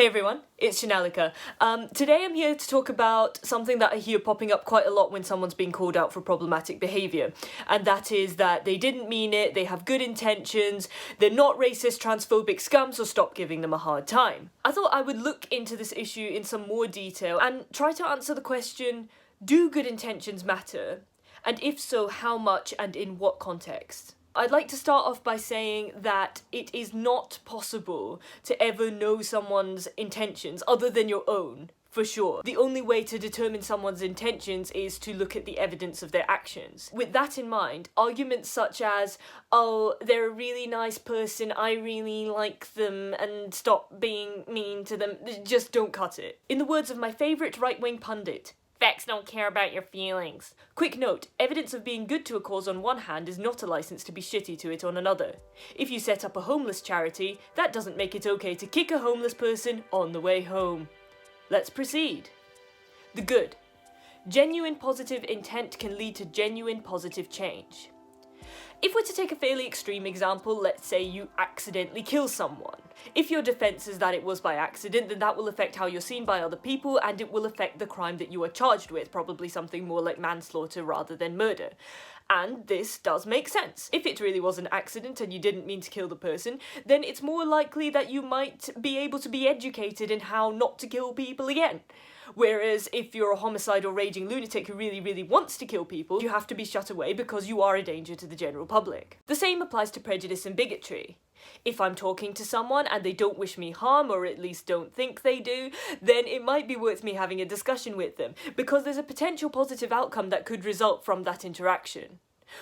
Hey everyone, it's Shanalika. Today I'm here to talk about something that I hear popping up quite a lot when someone's being called out for problematic behaviour, and that is that they didn't mean it, they have good intentions, they're not racist, transphobic scum, so stop giving them a hard time. I thought I would look into this issue in some more detail and try to answer the question, do good intentions matter? And if so, how much and in what context? I'd like to start off by saying that it is not possible to ever know someone's intentions other than your own, for sure. The only way to determine someone's intentions is to look at the evidence of their actions. With that in mind, arguments such as, oh, they're a really nice person, I really like them, and stop being mean to them, just don't cut it. In the words of my favourite right-wing pundit, facts don't care about your feelings. Quick note, evidence of being good to a cause on one hand is not a license to be shitty to it on another. If you set up a homeless charity, that doesn't make it okay to kick a homeless person on the way home. Let's proceed. The good. Genuine positive intent can lead to genuine positive change. If we're to take a fairly extreme example, let's say you accidentally kill someone. If your defense is that it was by accident, then that will affect how you're seen by other people and it will affect the crime that you are charged with, probably something more like manslaughter rather than murder. And this does make sense. If it really was an accident and you didn't mean to kill the person, then it's more likely that you might be able to be educated in how not to kill people again. Whereas if you're a homicidal raging lunatic who really wants to kill people, you have to be shut away because you are a danger to the general public. The same applies to prejudice and bigotry. If I'm talking to someone and they don't wish me harm, or at least don't think they do, then it might be worth me having a discussion with them, because there's a potential positive outcome that could result from that interaction.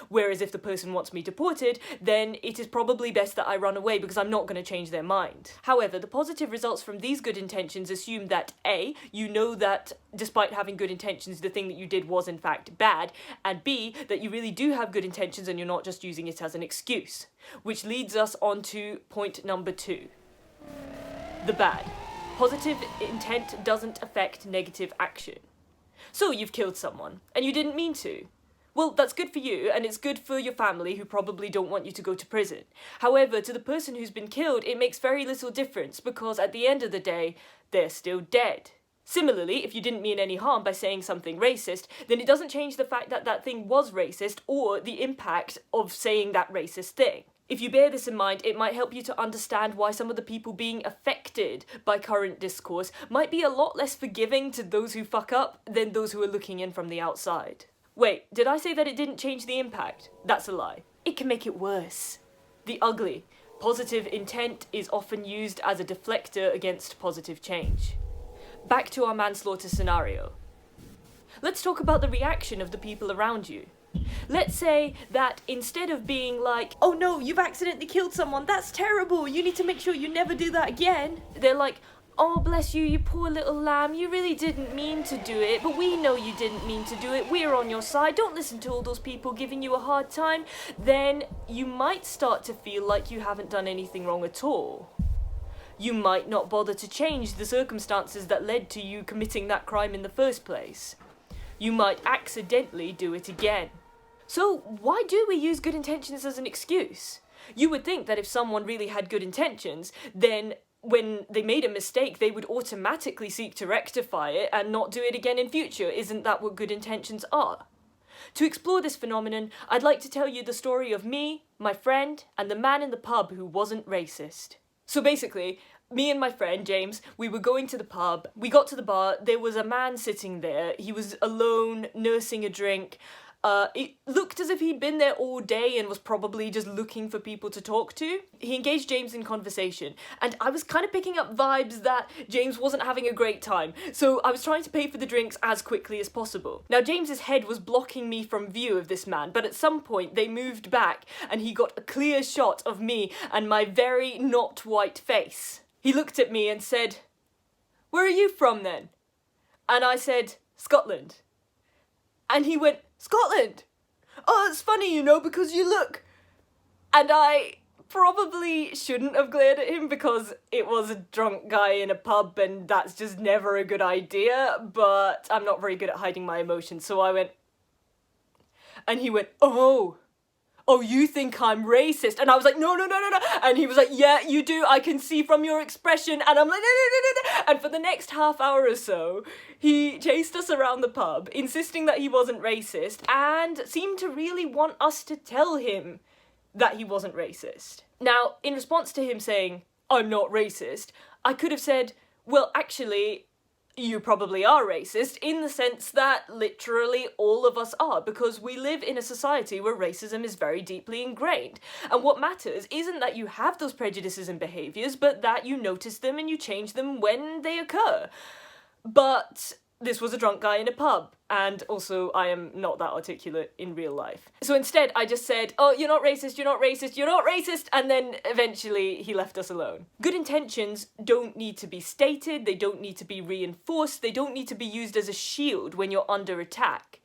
Whereas if the person wants me deported, then it is probably best that I run away because I'm not going to change their mind. However, the positive results from these good intentions assume that A, you know that despite having good intentions, the thing that you did was in fact bad, and B, that you really do have good intentions and you're not just using it as an excuse. Which leads us on to point number 2. The bad. Positive intent doesn't affect negative action. So you've killed someone, and you didn't mean to. Well, that's good for you, and it's good for your family who probably don't want you to go to prison. However, to the person who's been killed, it makes very little difference because at the end of the day, they're still dead. Similarly, if you didn't mean any harm by saying something racist, then it doesn't change the fact that that thing was racist or the impact of saying that racist thing. If you bear this in mind, it might help you to understand why some of the people being affected by current discourse might be a lot less forgiving to those who fuck up than those who are looking in from the outside. Wait, did I say that it didn't change the impact? That's a lie. It can make it worse. The ugly. Positive intent is often used as a deflector against positive change. Back to our manslaughter scenario. Let's talk about the reaction of the people around you. Let's say that instead of being like, oh no, you've accidentally killed someone, that's terrible, you need to make sure you never do that again. They're like, oh, bless you, you poor little lamb, you really didn't mean to do it, but we know you didn't mean to do it, we're on your side, don't listen to all those people giving you a hard time, then you might start to feel like you haven't done anything wrong at all. You might not bother to change the circumstances that led to you committing that crime in the first place. You might accidentally do it again. So why do we use good intentions as an excuse? You would think that if someone really had good intentions, then when they made a mistake, they would automatically seek to rectify it and not do it again in future. Isn't that what good intentions are? To explore this phenomenon, I'd like to tell you the story of me, my friend, and the man in the pub who wasn't racist. So basically, me and my friend, James, we were going to the pub. We got to the bar, there was a man sitting there. He was alone, nursing a drink. It looked as if he'd been there all day and was probably just looking for people to talk to. He engaged James in conversation, and I was kind of picking up vibes that James wasn't having a great time, so I was trying to pay for the drinks as quickly as possible. Now, James's head was blocking me from view of this man, but at some point they moved back, and he got a clear shot of me and my very not white face. He looked at me and said, "Where are you from then?" And I said, "Scotland." And he went, "Scotland? Oh, it's funny, you know, because you look..." And I probably shouldn't have glared at him because it was a drunk guy in a pub and that's just never a good idea, but I'm not very good at hiding my emotions, so I went... And he went, "Oh, "Oh, you think I'm racist?" And I was like, "No, no, no, no, no." And he was like, "Yeah, you do. I can see from your expression." And I'm like, "No, no, no, no, no." And for the next half hour or so, he chased us around the pub, insisting that he wasn't racist, and seemed to really want us to tell him that he wasn't racist. Now, in response to him saying, "I'm not racist," I could have said, "Well, actually, you probably are racist, in the sense that literally all of us are, because we live in a society where racism is very deeply ingrained. And what matters isn't that you have those prejudices and behaviours, but that you notice them and you change them when they occur." But this was a drunk guy in a pub, and also I am not that articulate in real life. So instead I just said, "Oh, you're not racist, you're not racist, you're not racist," and then eventually he left us alone. Good intentions don't need to be stated, they don't need to be reinforced, they don't need to be used as a shield when you're under attack.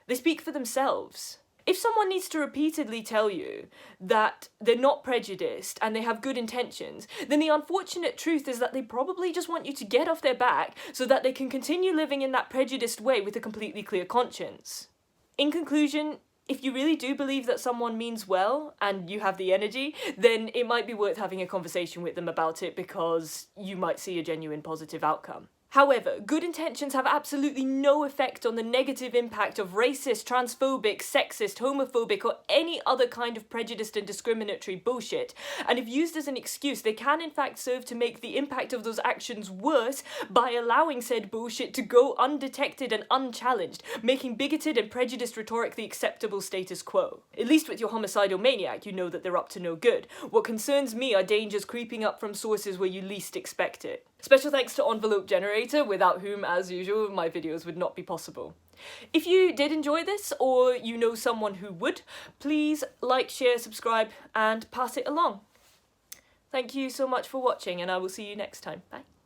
They speak for themselves. If someone needs to repeatedly tell you that they're not prejudiced and they have good intentions, then the unfortunate truth is that they probably just want you to get off their back so that they can continue living in that prejudiced way with a completely clear conscience. In conclusion, if you really do believe that someone means well and you have the energy, then it might be worth having a conversation with them about it, because you might see a genuine positive outcome. However, good intentions have absolutely no effect on the negative impact of racist, transphobic, sexist, homophobic, or any other kind of prejudiced and discriminatory bullshit, and if used as an excuse, they can in fact serve to make the impact of those actions worse by allowing said bullshit to go undetected and unchallenged, making bigoted and prejudiced rhetoric the acceptable status quo. At least with your homicidal maniac, you know that they're up to no good. What concerns me are dangers creeping up from sources where you least expect it. Special thanks to Envelope Generator, without whom, as usual, my videos would not be possible. If you did enjoy this, or you know someone who would, please like, share, subscribe, and pass it along. Thank you so much for watching, and I will see you next time. Bye.